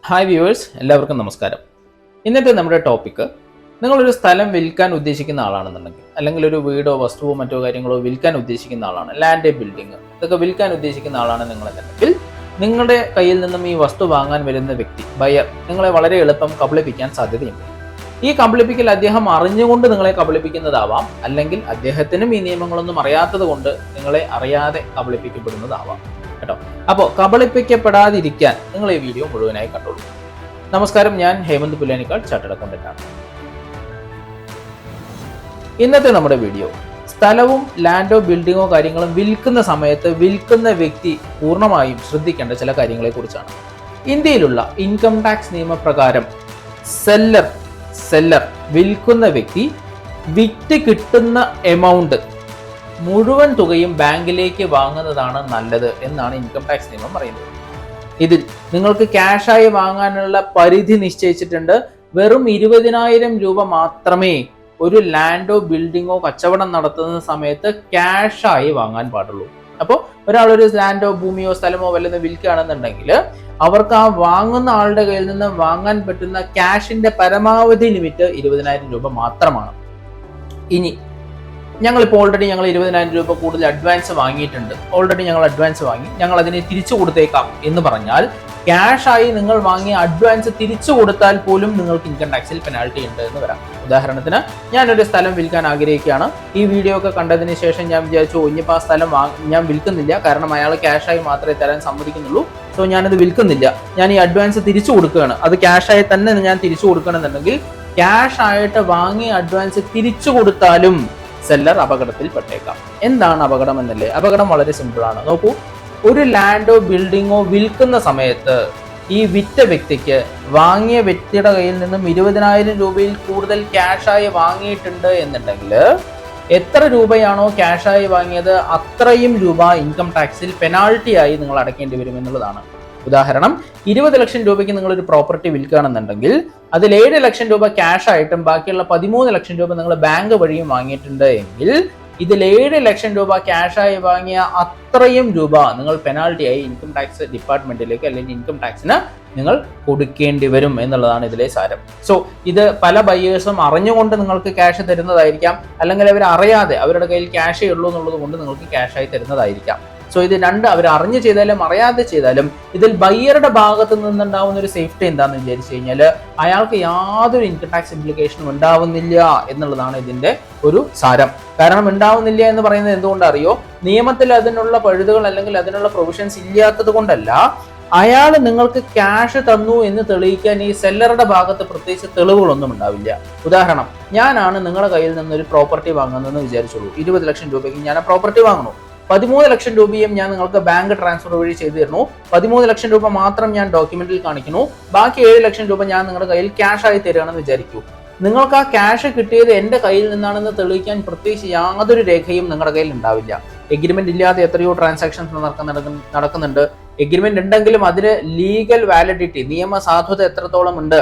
Hi viewers, എല്ലാവർക്കും നമസ്കാരം. ഇന്നത്തെ നമ്മുടെ ടോപ്പിക്ക്, നിങ്ങളൊരു സ്ഥലം വിൽക്കാൻ ഉദ്ദേശിക്കുന്ന ആളാണെന്നുണ്ടെങ്കിൽ, അല്ലെങ്കിൽ ഒരു വീടോ വസ്തുവോ മറ്റോ കാര്യങ്ങളോ വിൽക്കാൻ ഉദ്ദേശിക്കുന്ന ആളാണ്, ലാൻഡ്, ബിൽഡിംഗ് ഇതൊക്കെ വിൽക്കാൻ ഉദ്ദേശിക്കുന്ന ആളാണ് നിങ്ങളെന്നുണ്ടെങ്കിൽ, നിങ്ങളുടെ കയ്യിൽ നിന്നും ഈ വസ്തു വാങ്ങാൻ വരുന്ന വ്യക്തി, ബയർ, നിങ്ങളെ വളരെ എളുപ്പം കബളിപ്പിക്കാൻ സാധ്യതയുണ്ട്. ഈ കബളിപ്പിക്കൽ അദ്ദേഹം അറിഞ്ഞുകൊണ്ട് നിങ്ങളെ കബളിപ്പിക്കുന്നതാവാം, അല്ലെങ്കിൽ അദ്ദേഹത്തിനും ഈ നിയമങ്ങളൊന്നും അറിയാത്തത് കൊണ്ട് നിങ്ങളെ അറിയാതെ കബളിപ്പിക്കപ്പെടുന്നതാവാം കേട്ടോ. അപ്പോൾ കബളിപ്പിക്കപ്പെടാതിരിക്കാൻ നിങ്ങൾ ഈ വീഡിയോ മുഴുവനായി കണ്ടോളൂ. നമസ്കാരം, ഞാൻ ഹേമന്ത് പുല്ലാനിക്കാട്, ചാർട്ടേഡ് അക്കൗണ്ടന്റ് ആണ്. ഇന്നത്തെ നമ്മുടെ വീഡിയോ സ്ഥലവും ലാൻഡോ ബിൽഡിങ്ങോ കാര്യങ്ങളും വിൽക്കുന്ന സമയത്ത് വിൽക്കുന്ന വ്യക്തി പൂർണ്ണമായും ശ്രദ്ധിക്കേണ്ട ചില കാര്യങ്ങളെ കുറിച്ചാണ്. ഇന്ത്യയിലുള്ള ഇൻകം ടാക്സ് നിയമപ്രകാരം സെല്ലർ വിൽക്കുന്ന വ്യക്തി വിറ്റ് കിട്ടുന്ന എമൗണ്ട് മുഴുവൻ തുകയും ബാങ്കിലേക്ക് വാങ്ങുന്നതാണ് നല്ലത് എന്നാണ് ഇൻകം ടാക്സ് നിയമം പറയുന്നത്. ഇതിൽ നിങ്ങൾക്ക് ക്യാഷായി വാങ്ങാനുള്ള പരിധി നിശ്ചയിച്ചിട്ടുണ്ട്. വെറും 20,000 രൂപ മാത്രമേ ഒരു ലാൻഡോ ബിൽഡിങ്ങോ കച്ചവടം നടത്തുന്ന സമയത്ത് ക്യാഷായി വാങ്ങാൻ പാടുള്ളൂ. അപ്പോൾ ഒരാളൊരു ലാൻഡോ ഭൂമിയോ സ്ഥലമോ വല്ലതും വിൽക്കുകയാണെന്നുണ്ടെങ്കിൽ അവർക്ക് ആ വാങ്ങുന്ന ആളുടെ കയ്യിൽ നിന്ന് വാങ്ങാൻ പറ്റുന്ന ക്യാഷിന്റെ പരമാവധി ലിമിറ്റ് 20,000 രൂപ മാത്രമാണ്. ഇനി ഞങ്ങളിപ്പോൾ ഓൾറെഡി 20,000 രൂപ കൂടുതൽ അഡ്വാൻസ് വാങ്ങിയിട്ടുണ്ട്, ഞങ്ങൾ അതിനെ തിരിച്ചു കൊടുത്തേക്കാം എന്ന് പറഞ്ഞാൽ, ക്യാഷായി നിങ്ങൾ വാങ്ങിയ അഡ്വാൻസ് തിരിച്ചു കൊടുത്താൽ പോലും നിങ്ങൾക്ക് ഇൻകം ടാക്സിൽ പെനാൽറ്റി ഉണ്ട് എന്ന് വരാം. ഉദാഹരണത്തിന്, ഞാനൊരു സ്ഥലം വിൽക്കാൻ ആഗ്രഹിക്കുകയാണ്. ഈ വീഡിയോ ഒക്കെ കണ്ടതിന് ശേഷം ഞാൻ വിചാരിച്ചു, ഇനിയിപ്പോൾ ആ സ്ഥലം ഞാൻ വിൽക്കുന്നില്ല, കാരണം അയാൾ ക്യാഷായി മാത്രമേ തരാൻ സമ്മതിക്കുന്നുള്ളൂ, സോ ഞാനത് വിൽക്കുന്നില്ല, ഞാൻ ഈ അഡ്വാൻസ് തിരിച്ചു കൊടുക്കുകയാണ്. അത് ക്യാഷായി തന്നെ ഞാൻ തിരിച്ചു കൊടുക്കണമെന്നുണ്ടെങ്കിൽ, ക്യാഷ് ആയിട്ട് വാങ്ങിയ അഡ്വാൻസ് തിരിച്ചു കൊടുത്താലും സെല്ലർ അപകടത്തിൽ പെട്ടേക്കാം. എന്താണ് അപകടം എന്നല്ലേ? അപകടം വളരെ സിമ്പിൾ ആണ്. നോക്കൂ, ഒരു ലാൻഡോ ബിൽഡിങ്ങോ വിൽക്കുന്ന സമയത്ത് ഈ വിറ്റ വ്യക്തിക്ക് വാങ്ങിയ വ്യക്തിയുടെ കയ്യിൽ നിന്നും 20,000 രൂപയിൽ കൂടുതൽ ക്യാഷായി വാങ്ങിയിട്ടുണ്ട് എന്നുണ്ടെങ്കിൽ, എത്ര രൂപയാണോ ക്യാഷായി വാങ്ങിയത് അത്രയും രൂപ ഇൻകം ടാക്സിൽ പെനാൾട്ടി ആയി നിങ്ങൾ അടയ്ക്കേണ്ടി വരും എന്നുള്ളതാണ്. ഉദാഹരണം, 20 ലക്ഷം രൂപയ്ക്ക് നിങ്ങളൊരു പ്രോപ്പർട്ടി വിൽക്കുകയാണെന്നുണ്ടെങ്കിൽ അതിൽ 7 ലക്ഷം രൂപ ക്യാഷ് ആയിട്ടും ബാക്കിയുള്ള 13 ലക്ഷം രൂപ നിങ്ങൾ ബാങ്ക് വഴിയും വാങ്ങിയിട്ടുണ്ട് എങ്കിൽ, ഇതിൽ 7 ലക്ഷം രൂപ ക്യാഷായി വാങ്ങിയ അത്രയും രൂപ നിങ്ങൾ പെനാൾട്ടി ആയി ഇൻകം ടാക്സ് ഡിപ്പാർട്ട്മെന്റിലേക്ക് അല്ലെങ്കിൽ ഇൻകം ടാക്സിന് നിങ്ങൾ കൊടുക്കേണ്ടി വരും എന്നുള്ളതാണ് ഇതിലെ സാരം. സോ ഇത് പല ബയേഴ്സും അറിഞ്ഞുകൊണ്ട് നിങ്ങൾക്ക് ക്യാഷ് തരുന്നതായിരിക്കാം, അല്ലെങ്കിൽ അവർ അറിയാതെ അവരുടെ കയ്യിൽ ക്യാഷേ ഉള്ളൂ എന്നുള്ളത് കൊണ്ട് നിങ്ങൾക്ക് ക്യാഷായി തരുന്നതായിരിക്കാം. സോ ഇത് രണ്ട് അവർ അറിഞ്ഞു ചെയ്താലും അറിയാതെ ചെയ്താലും ഇതിൽ ബയ്യറുടെ ഭാഗത്ത് നിന്നുണ്ടാവുന്ന ഒരു സേഫ്റ്റി എന്താണെന്ന് വിചാരിച്ചു കഴിഞ്ഞാൽ, അയാൾക്ക് യാതൊരു ഇൻകം ടാക്സ് ഇംപ്ലിക്കേഷനും ഉണ്ടാവുന്നില്ല എന്നുള്ളതാണ് ഇതിന്റെ ഒരു സാരം. കാരണം ഉണ്ടാവുന്നില്ല എന്ന് പറയുന്നത് എന്തുകൊണ്ടറിയോ? നിയമത്തിൽ അതിനുള്ള പഴുതുകൾ അല്ലെങ്കിൽ അതിനുള്ള പ്രൊവിഷൻസ് ഇല്ലാത്തത് കൊണ്ടല്ല, അയാൾ നിങ്ങൾക്ക് ക്യാഷ് തന്നു എന്ന് തെളിയിക്കാൻ ഈ സെല്ലറുടെ ഭാഗത്ത് പ്രത്യേകിച്ച് തെളിവുകളൊന്നും ഉണ്ടാവില്ല. ഉദാഹരണം, ഞാനാണ് നിങ്ങളുടെ കയ്യിൽ നിന്നൊരു പ്രോപ്പർട്ടി വാങ്ങുന്നതെന്ന് വിചാരിച്ചോളൂ. 20 ലക്ഷം രൂപയ്ക്ക് ഞാൻ ആ പ്രോപ്പർട്ടി വാങ്ങുന്നു. 13 ലക്ഷം രൂപയും ഞാൻ നിങ്ങൾക്ക് ബാങ്ക് ട്രാൻസ്ഫർ വഴി ചെയ്തു തരുന്നു. 13 ലക്ഷം രൂപ മാത്രം ഞാൻ ഡോക്യുമെന്റിൽ കാണിക്കുന്നു. ബാക്കി 7 ലക്ഷം രൂപ ഞാൻ നിങ്ങളുടെ കയ്യിൽ ക്യാഷ് ആയി തരികയാണെന്ന് വിചാരിക്കൂ. നിങ്ങൾക്ക് ആ ക്യാഷ് കിട്ടിയത് എന്റെ കയ്യിൽ നിന്നാണെന്ന് തെളിയിക്കാൻ പ്രത്യേകിച്ച് യാതൊരു രേഖയും നിങ്ങളുടെ കയ്യിൽ ഉണ്ടാവില്ല. എഗ്രിമെന്റ് ഇല്ലാതെ എത്രയോ ട്രാൻസാക്ഷൻസ് നടക്കുന്നുണ്ട്. എഗ്രിമെന്റ് ഉണ്ടെങ്കിലും അതിന് ലീഗൽ വാലിഡിറ്റി, നിയമസാധുത എത്രത്തോളം ഉണ്ട്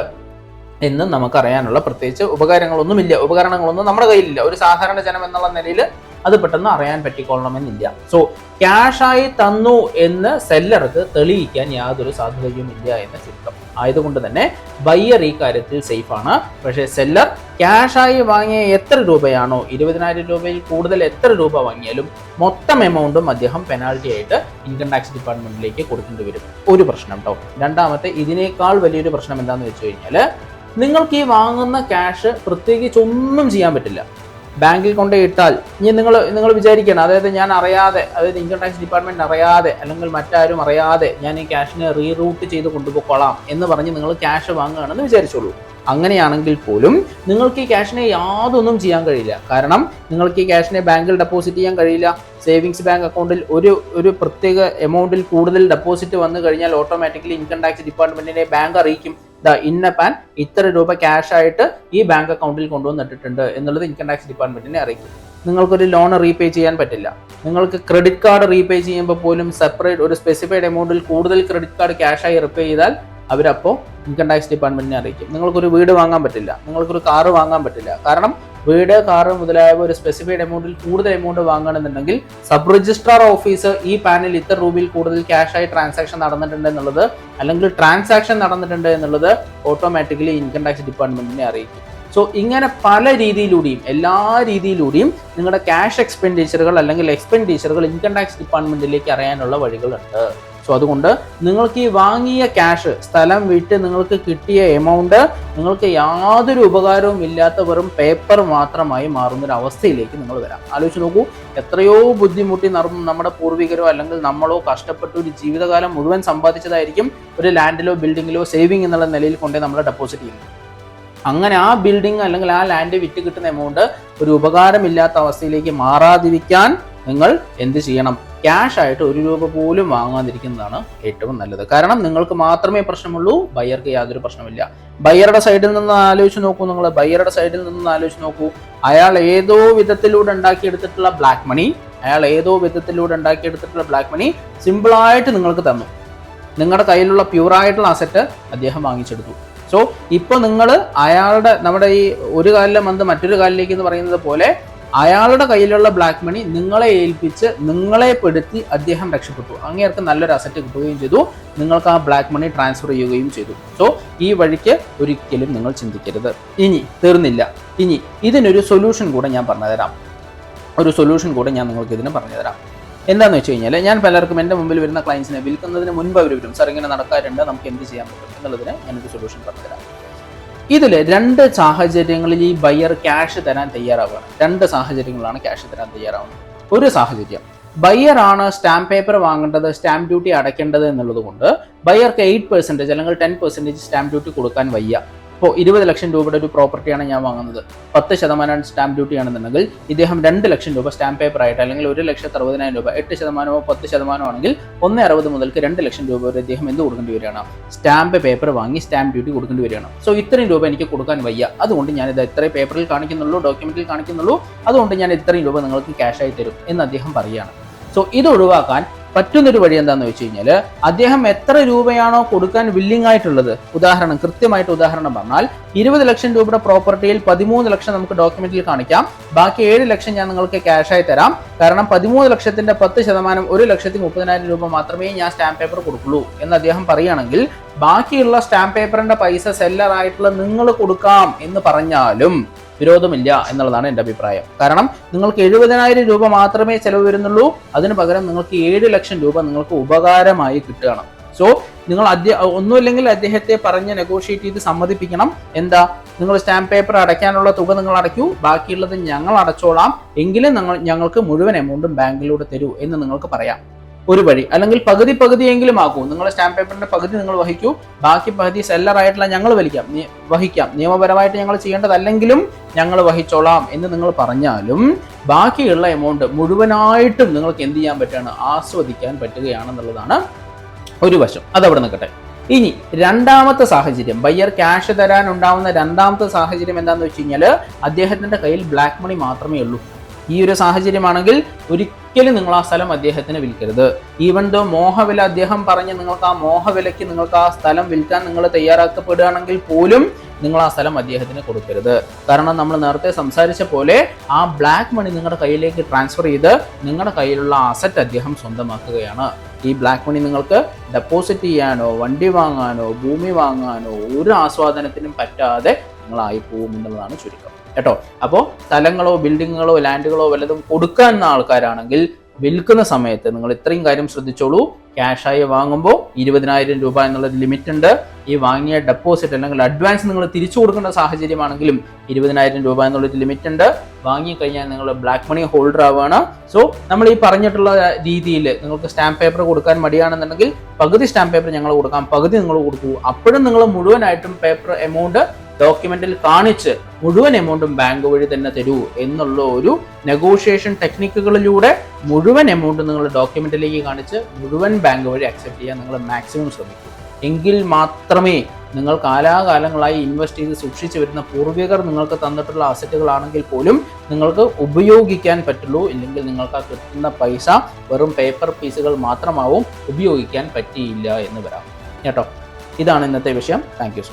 എന്ന് നമുക്കറിയാനുള്ള പ്രത്യേകിച്ച് ഉപകരണങ്ങളൊന്നും നമ്മുടെ കയ്യിലില്ല. ഒരു സാധാരണ ജനം എന്നുള്ള നിലയിൽ അത് പെട്ടെന്ന് അറിയാൻ പറ്റിക്കൊള്ളണമെന്നില്ല. സോ ക്യാഷായി തന്നു എന്ന് സെല്ലർക്ക് തെളിയിക്കാൻ യാതൊരു സാധ്യതയും ഇല്ല എന്ന് ചുരുക്കം. ആയതുകൊണ്ട് തന്നെ ബയ്യർ ഈ കാര്യത്തിൽ സേഫ് ആണ്. പക്ഷേ സെല്ലർ ക്യാഷായി വാങ്ങിയ എത്ര രൂപയാണോ, 20,000 രൂപയിൽ കൂടുതൽ എത്ര രൂപ വാങ്ങിയാലും മൊത്തം എമൗണ്ടും അദ്ദേഹം പെനാൾട്ടി ആയിട്ട് ഇൻകം ടാക്സ് ഡിപ്പാർട്ട്മെന്റിലേക്ക് കൊടുക്കേണ്ടി വരും. ഒരു പ്രശ്നം കേട്ടോ. രണ്ടാമത്തെ, ഇതിനേക്കാൾ വലിയൊരു പ്രശ്നം എന്താണെന്ന് വെച്ച് കഴിഞ്ഞാൽ, നിങ്ങൾക്ക് ഈ വാങ്ങുന്ന ക്യാഷ് പ്രത്യേകിച്ച് ഒന്നും ചെയ്യാൻ പറ്റില്ല. ബാങ്കിൽ കൊണ്ടുപോയിട്ടാൽ ഇനി നിങ്ങൾ വിചാരിക്കണം, അതായത് ഞാൻ അറിയാതെ, അതായത് ഇൻകം ടാക്സ് ഡിപ്പാർട്ട്മെന്റ് അറിയാതെ അല്ലെങ്കിൽ മറ്റാരും അറിയാതെ ഞാൻ ഈ ക്യാഷിനെ റീറൂട്ട് ചെയ്ത് കൊണ്ടുപോയിക്കോളാം എന്ന് പറഞ്ഞ് നിങ്ങൾ ക്യാഷ് വാങ്ങുകയാണെന്ന് വിചാരിച്ചോളൂ. അങ്ങനെയാണെങ്കിൽ പോലും നിങ്ങൾക്ക് ഈ ക്യാഷിനെ യാതൊന്നും ചെയ്യാൻ കഴിയില്ല. കാരണം നിങ്ങൾക്ക് ഈ ക്യാഷിനെ ബാങ്കിൽ ഡെപ്പോസിറ്റ് ചെയ്യാൻ കഴിയില്ല. സേവിങ്സ് ബാങ്ക് അക്കൗണ്ടിൽ ഒരു പ്രത്യേക എമൗണ്ടിൽ കൂടുതൽ ഡെപ്പോസിറ്റ് വന്നു കഴിഞ്ഞാൽ ഓട്ടോമാറ്റിക്കലി ഇൻകം ടാക്സ് ഡിപ്പാർട്ട്മെന്റിനെ ബാങ്ക് അറിയിക്കും, ഇന്ന പാൻ ഇത്ര രൂപ ക്യാഷ് ആയിട്ട് ഈ ബാങ്ക് അക്കൗണ്ടിൽ കൊണ്ടുവന്നിട്ടുണ്ട് എന്നുള്ളത് ഇൻകം ടാക്സ് ഡിപ്പാർട്ട്മെന്റിനെ അറിയിക്കും. നിങ്ങൾക്കൊരു ലോൺ റീപേ ചെയ്യാൻ പറ്റില്ല. നിങ്ങൾക്ക് ക്രെഡിറ്റ് കാർഡ് റീപേ ചെയ്യുമ്പോൾ പോലും സെപ്പറേറ്റ് ഒരു സ്പെസിഫൈഡ് എമൗണ്ടിൽ കൂടുതൽ ക്രെഡിറ്റ് കാർഡ് ക്യാഷായി റീപേ ചെയ്താൽ അവരപ്പോൾ ഇൻകം ടാക്സ് ഡിപ്പാർട്ട്മെന്റിനെ അറിയിക്കും. നിങ്ങൾക്കൊരു വീട് വാങ്ങാൻ പറ്റില്ല, നിങ്ങൾക്കൊരു കാറ് വാങ്ങാൻ പറ്റില്ല. കാരണം വീട്, കാറ് മുതലായവ ഒരു സ്പെസിഫൈഡ് എമൗണ്ടിൽ കൂടുതൽ എമൗണ്ട് വാങ്ങണമെന്നുണ്ടെങ്കിൽ സബ് രജിസ്ട്രാർ ഓഫീസ് ഈ പാനിൽ ഇത്ര രൂപയിൽ കൂടുതൽ ക്യാഷായി ട്രാൻസാക്ഷൻ നടന്നിട്ടുണ്ട് എന്നുള്ളത്, അല്ലെങ്കിൽ ട്രാൻസാക്ഷൻ നടന്നിട്ടുണ്ട് എന്നുള്ളത് ഓട്ടോമാറ്റിക്കലി ഇൻകം ടാക്സ് ഡിപ്പാർട്ട്മെന്റിനെ അറിയിക്കും. സോ ഇങ്ങനെ പല രീതിയിലൂടെയും എല്ലാ രീതിയിലൂടെയും നിങ്ങളുടെ ക്യാഷ് എക്സ്പെൻഡിച്ചറുകൾ അല്ലെങ്കിൽ എക്സ്പെൻഡിച്ചറുകൾ ഇൻകം ടാക്സ് ഡിപ്പാർട്ട്മെന്റിലേക്ക് അറിയാനുള്ള വഴികളുണ്ട്. സോ അതുകൊണ്ട് നിങ്ങൾക്ക് ഈ വാങ്ങിയ ക്യാഷ്, സ്ഥലം വിറ്റ് നിങ്ങൾക്ക് കിട്ടിയ എമൗണ്ട് നിങ്ങൾക്ക് യാതൊരു ഉപകാരവും ഇല്ലാത്ത വെറും പേപ്പർ മാത്രമായി മാറുന്നൊരു അവസ്ഥയിലേക്ക് നിങ്ങൾ വരാം. ആലോചിച്ച് നോക്കൂ, എത്രയോ ബുദ്ധിമുട്ടി നമ്മുടെ പൂർവികരോ അല്ലെങ്കിൽ നമ്മളോ കഷ്ടപ്പെട്ട് ഒരു ജീവിതകാലം മുഴുവൻ സമ്പാദിച്ചതായിരിക്കും ഒരു ലാൻഡിലോ ബിൽഡിങ്ങിലോ സേവിങ് എന്നുള്ള നിലയിൽ കൊണ്ടേ നമ്മൾ ഡെപ്പോസിറ്റ് ചെയ്യുന്നത്. അങ്ങനെ ആ ബിൽഡിംഗ് അല്ലെങ്കിൽ ആ ലാൻഡ് വിറ്റ് കിട്ടുന്ന എമൗണ്ട് ഒരു ഉപകാരമില്ലാത്ത അവസ്ഥയിലേക്ക് മാറാതിരിക്കാൻ നിങ്ങൾ എന്ത് ചെയ്യണം? ക്യാഷ് ആയിട്ട് 1 രൂപ പോലും വാങ്ങാതിരിക്കുന്നതാണ് ഏറ്റവും നല്ലത്. കാരണം നിങ്ങൾക്ക് മാത്രമേ പ്രശ്നമുള്ളൂ, ബയ്യർക്ക് യാതൊരു പ്രശ്നമില്ല. ബയ്യറുടെ സൈഡിൽ നിന്ന് ആലോചിച്ച് നോക്കൂ, നിങ്ങൾ ബയ്യറുടെ സൈഡിൽ നിന്ന് ആലോചിച്ച് നോക്കൂ. അയാൾ ഏതോ വിധത്തിലൂടെ ഉണ്ടാക്കിയെടുത്തിട്ടുള്ള ബ്ലാക്ക് മണി സിമ്പിളായിട്ട് നിങ്ങൾക്ക് തന്നു. നിങ്ങളുടെ കയ്യിലുള്ള പ്യൂറായിട്ടുള്ള അസറ്റ് അദ്ദേഹം വാങ്ങിച്ചെടുത്തു. സോ ഇപ്പോൾ നിങ്ങൾ നമ്മുടെ ഈ ഒരു കാലിലെ മന്ത് മറ്റൊരു കാലിലേക്ക് എന്ന് പറയുന്നത് പോലെ അയാളുടെ കയ്യിലുള്ള ബ്ലാക്ക് മണി നിങ്ങളെ ഏൽപ്പിച്ച് നിങ്ങളെ പെടുത്തി അദ്ദേഹം രക്ഷപ്പെട്ടു. അങ്ങേർക്ക് നല്ലൊരു അസറ്റ് കിട്ടുകയും ചെയ്തു, നിങ്ങൾക്ക് ആ ബ്ലാക്ക് മണി ട്രാൻസ്ഫർ ചെയ്യുകയും ചെയ്തു. സോ ഈ വഴിക്ക് ഒരിക്കലും നിങ്ങൾ ചിന്തിക്കരുത്. ഇനി തീർന്നില്ല, ഇനി ഇതിനൊരു സൊല്യൂഷൻ കൂടെ ഞാൻ പറഞ്ഞുതരാം. നിങ്ങൾക്ക് ഇതിന് പറഞ്ഞുതരാം. എന്താണെന്ന് വെച്ച് കഴിഞ്ഞാൽ, ഞാൻ പലർക്കും എൻ്റെ മുമ്പിൽ വരുന്ന ക്ലയൻസിനെ വിൽക്കുന്നതിന് മുൻപ് അവർ വരും, സാർ ഇങ്ങനെ നടക്കാറുണ്ട്, നമുക്ക് എന്ത് ചെയ്യാൻ പറ്റും എന്നുള്ളതിന് ഞാനൊരു സൊല്യൂഷൻ പറഞ്ഞുതരാം. ഇതിൽ 2 സാഹചര്യങ്ങളിൽ ഈ ബയ്യർ ക്യാഷ് തരാൻ തയ്യാറാവുകയാണ്. 2 സാഹചര്യങ്ങളാണ് ക്യാഷ് തരാൻ തയ്യാറാവുന്നത്. ഒരു സാഹചര്യം, ബയ്യർ ആണ് സ്റ്റാമ്പ് പേപ്പർ വാങ്ങേണ്ടത്, സ്റ്റാമ്പ് ഡ്യൂട്ടി അടയ്ക്കേണ്ടത് എന്നുള്ളത് കൊണ്ട് ബയ്യർക്ക് 8% അല്ലെങ്കിൽ 10% സ്റ്റാമ്പ് ഡ്യൂട്ടി കൊടുക്കാൻ വയ്യ. ഇപ്പോൾ 20 ലക്ഷം രൂപയുടെ ഒരു പ്രോപ്പർട്ടിയാണ് ഞാൻ വാങ്ങുന്നത്, 10% സ്റ്റാമ്പ് ഡ്യൂട്ടി ആണെന്നുണ്ടെങ്കിൽ ഇദ്ദേഹം 2 ലക്ഷം രൂപ സ്റ്റാമ്പ് പേപ്പർ ആയിട്ട്, അല്ലെങ്കിൽ 1,60,000 രൂപ 8%, 10% ആണെങ്കിൽ 1,60,000 മുതൽക്ക് 2 ലക്ഷം രൂപ വരെ അദ്ദേഹം എന്ത് കൊടുക്കേണ്ടി വരികയാണ്? സ്റ്റാമ്പ് പേപ്പർ വാങ്ങി സ്റ്റാമ്പ് ഡ്യൂട്ടി കൊടുക്കേണ്ടി വരികയാണ്. സോ ഇത്രയും രൂപ എനിക്ക് കൊടുക്കാൻ വയ്യ, അതുകൊണ്ട് ഞാനിത് ഇത്രയും പേപ്പറിൽ കാണിക്കുന്നുള്ളൂ, ഡോക്യുമെന്റിൽ കാണിക്കുന്നുള്ളൂ, അതുകൊണ്ട് ഞാൻ ഇത്രയും രൂപ നിങ്ങൾക്ക് ക്യാഷായി തരും എന്ന് അദ്ദേഹം പറയുകയാണ്. സോ ഇത് ഒഴിവാക്കാൻ പറ്റുന്നൊരു വഴി എന്താണെന്ന് വെച്ച് കഴിഞ്ഞാൽ, അദ്ദേഹം എത്ര രൂപയാണോ കൊടുക്കാൻ വില്ലിംഗ് ആയിട്ടുള്ളത്, കൃത്യമായിട്ട് ഉദാഹരണം പറഞ്ഞാൽ 20 ലക്ഷം രൂപയുടെ പ്രോപ്പർട്ടിയിൽ 13 ലക്ഷം നമുക്ക് ഡോക്യുമെന്റിൽ കാണിക്കാം, ബാക്കി 7 ലക്ഷം ഞാൻ നിങ്ങൾക്ക് ക്യാഷായി തരാം. കാരണം 13 ലക്ഷത്തിന്റെ 10% 1,30,000 രൂപ മാത്രമേ ഞാൻ സ്റ്റാമ്പ് പേപ്പർ കൊടുക്കുള്ളൂ എന്ന് അദ്ദേഹം പറയുകയാണെങ്കിൽ, ബാക്കിയുള്ള സ്റ്റാമ്പ് പേപ്പറിന്റെ പൈസ സെല്ലറായിട്ടുള്ള നിങ്ങൾ കൊടുക്കാം എന്ന് പറഞ്ഞാലും വിരോധമില്ല എന്നുള്ളതാണ് എൻ്റെ അഭിപ്രായം. കാരണം നിങ്ങൾക്ക് 70,000 രൂപ മാത്രമേ ചെലവ് വരുന്നുള്ളൂ, അതിന് പകരം നിങ്ങൾക്ക് 7 ലക്ഷം രൂപ നിങ്ങൾക്ക് ഉപകാരമായി കിട്ടുകയാണ്. സോ നിങ്ങൾ ഒന്നുമില്ലെങ്കിൽ അദ്ദേഹത്തെ പറഞ്ഞ് നെഗോഷിയേറ്റ് ചെയ്ത് സമ്മതിപ്പിക്കണം. എന്താ, നിങ്ങൾ സ്റ്റാമ്പ് പേപ്പർ അടയ്ക്കാനുള്ള തുക നിങ്ങൾ അടയ്ക്കൂ, ബാക്കിയുള്ളത് ഞങ്ങൾ അടച്ചോളാം, എങ്കിലും ഞങ്ങൾക്ക് മുഴുവൻ എമൗണ്ടും ബാങ്കിലൂടെ തരൂ എന്ന് നിങ്ങൾക്ക് പറയാം. ഒരു വഴി. അല്ലെങ്കിൽ പകുതിയെങ്കിലും ആക്കൂ, നിങ്ങൾ സ്റ്റാമ്പ് പേപ്പറിന്റെ പകുതി നിങ്ങൾ വഹിക്കൂ, ബാക്കി പകുതി സെല്ലറായിട്ടുള്ള ഞങ്ങൾ വഹിക്കാം, നിയമപരമായിട്ട് ഞങ്ങൾ ചെയ്യേണ്ടതല്ലെങ്കിലും ഞങ്ങൾ വഹിച്ചോളാം എന്ന് നിങ്ങൾ പറഞ്ഞാലും ബാക്കിയുള്ള എമൗണ്ട് മുഴുവനായിട്ടും നിങ്ങൾക്ക് എന്ത് ചെയ്യാൻ പറ്റുകയാണ്? ആസ്വദിക്കാൻ പറ്റുകയാണെന്നുള്ളതാണ് ഒരു വശം. അതവിടെ നിൽക്കട്ടെ. ഇനി രണ്ടാമത്തെ സാഹചര്യം, ബയ്യർ ക്യാഷ് തരാൻ ഉണ്ടാവുന്ന രണ്ടാമത്തെ സാഹചര്യം എന്താണെന്ന് വെച്ച് കഴിഞ്ഞാൽ, അദ്ദേഹത്തിന്റെ കയ്യിൽ ബ്ലാക്ക് മണി മാത്രമേ ഉള്ളൂ. ഈ ഒരു സാഹചര്യമാണെങ്കിൽ ഒരിക്കലും നിങ്ങൾ ആ സ്ഥലം അദ്ദേഹത്തിന് വിൽക്കരുത്. ഈവൻ ദോ മോഹവില അദ്ദേഹം പറഞ്ഞ് നിങ്ങൾക്ക് ആ മോഹവിലയ്ക്ക് നിങ്ങൾക്ക് ആ സ്ഥലം വിൽക്കാൻ നിങ്ങൾ തയ്യാറാക്കപ്പെടുകയാണെങ്കിൽ പോലും നിങ്ങൾ ആ സ്ഥലം അദ്ദേഹത്തിന് കൊടുക്കരുത്. കാരണം നമ്മൾ നേരത്തെ സംസാരിച്ച പോലെ ആ ബ്ലാക്ക് മണി നിങ്ങളുടെ കയ്യിലേക്ക് ട്രാൻസ്ഫർ ചെയ്ത് നിങ്ങളുടെ കയ്യിലുള്ള അസറ്റ് അദ്ദേഹം സ്വന്തമാക്കുകയാണ്. ഈ ബ്ലാക്ക് മണി നിങ്ങൾക്ക് ഡെപ്പോസിറ്റ് ചെയ്യാനോ വണ്ടി വാങ്ങാനോ ഭൂമി വാങ്ങാനോ ഒരു ആസ്വാദനത്തിനും പറ്റാതെ നിങ്ങളായി പോകും എന്നുള്ളതാണ് ചുരുക്കം കേട്ടോ. അപ്പോൾ സ്ഥലങ്ങളോ ബിൽഡിങ്ങുകളോ ലാൻഡുകളോ വല്ലതും കൊടുക്കാൻ ആൾക്കാരാണെങ്കിൽ വിൽക്കുന്ന സമയത്ത് നിങ്ങൾ ഇത്രയും കാര്യം ശ്രദ്ധിച്ചോളൂ. ക്യാഷായി വാങ്ങുമ്പോൾ 20,000 രൂപ എന്നുള്ളൊരു ലിമിറ്റ് ഉണ്ട്. ഈ വാങ്ങിയ ഡെപ്പോസിറ്റ് അല്ലെങ്കിൽ അഡ്വാൻസ് നിങ്ങൾ തിരിച്ചു കൊടുക്കേണ്ട സാഹചര്യമാണെങ്കിലും 20,000 രൂപ എന്നുള്ളൊരു ലിമിറ്റ് ഉണ്ട്. വാങ്ങിക്കഴിഞ്ഞാൽ നിങ്ങൾ ബ്ലാക്ക് മണി ഹോൾഡർ ആവുകയാണ്. സോ നമ്മൾ ഈ പറഞ്ഞിട്ടുള്ള രീതിയിൽ നിങ്ങൾക്ക് സ്റ്റാമ്പ് പേപ്പർ കൊടുക്കാൻ മടിയാണെന്നുണ്ടെങ്കിൽ പകുതി സ്റ്റാമ്പ് പേപ്പർ ഞങ്ങൾ കൊടുക്കാം, പകുതി നിങ്ങൾ കൊടുക്കൂ. അപ്പോഴും നിങ്ങൾ മുഴുവനായിട്ടും പേപ്പർ എമൗണ്ട് ഡോക്യുമെന്റിൽ കാണിച്ച് മുഴുവൻ എമൗണ്ടും ബാങ്ക് വഴി തന്നെ തരൂ എന്നുള്ള ഒരു നെഗോഷിയേഷൻ ടെക്നിക്കുകളിലൂടെ മുഴുവൻ എമൗണ്ട് നിങ്ങൾ ഡോക്യുമെന്റിലേക്ക് കാണിച്ച് മുഴുവൻ ബാങ്ക് വഴി അക്സെപ്റ്റ് ചെയ്യാൻ നിങ്ങൾ മാക്സിമം ശ്രമിക്കും. എങ്കിൽ മാത്രമേ നിങ്ങൾ കാലാകാലങ്ങളായി ഇൻവെസ്റ്റ് ചെയ്ത് സൂക്ഷിച്ചു വരുന്ന പൂർവികർ നിങ്ങൾക്ക് തന്നിട്ടുള്ള അസറ്റുകളാണെങ്കിൽ പോലും നിങ്ങൾക്ക് ഉപയോഗിക്കാൻ പറ്റുള്ളൂ. ഇല്ലെങ്കിൽ നിങ്ങൾക്ക് ആ കിട്ടുന്ന പൈസ വെറും പേപ്പർ പീസുകൾ മാത്രമാവും, ഉപയോഗിക്കാൻ പറ്റിയില്ല എന്ന് വരാം കേട്ടോ. ഇതാണ് ഇന്നത്തെ വിഷയം. Thank you.